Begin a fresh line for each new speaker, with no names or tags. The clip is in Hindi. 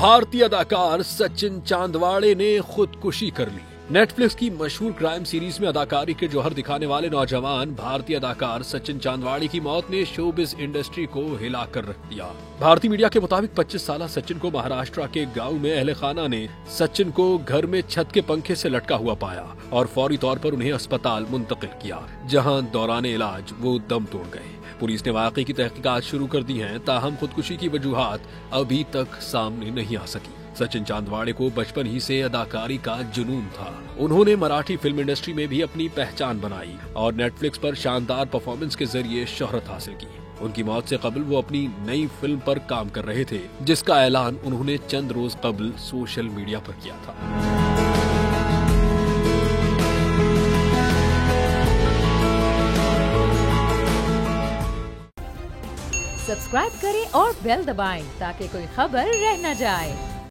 भारतीय अदाकार सचिन चांदवाड़े ने खुदकुशी कर ली। नेटफ्लिक्स की मशहूर क्राइम सीरीज में अदाकारी के जौहर दिखाने वाले नौजवान भारतीय अदाकार सचिन चांदवाड़े की मौत ने शोबिज इंडस्ट्री को हिलाकर रख दिया। भारतीय मीडिया के मुताबिक 25 साल सचिन को महाराष्ट्र के गांव में अहले खाना ने सचिन को घर में छत के पंखे से लटका हुआ पाया और फौरी तौर पर उन्हें अस्पताल मुंतकिल किया, जहां दौरान इलाज वो दम तोड़ गए। पुलिस ने वाकये की तहकीकात शुरू कर दी है, ताहम खुदकुशी की वजूहात अभी तक सामने नहीं आ सकी। सचिन चांदवाड़े को बचपन ही से अदाकारी का जुनून था। उन्होंने मराठी फिल्म इंडस्ट्री में भी अपनी पहचान बनाई और नेटफ्लिक्स पर शानदार परफॉर्मेंस के जरिए शोहरत हासिल की। उनकी मौत से कबल वो अपनी नई फिल्म पर काम कर रहे थे, जिसका ऐलान उन्होंने चंद रोज कबल सोशल मीडिया पर किया था।
सब्सक्राइब करें और बेल दबाएं ताकि कोई खबर रह न जाए।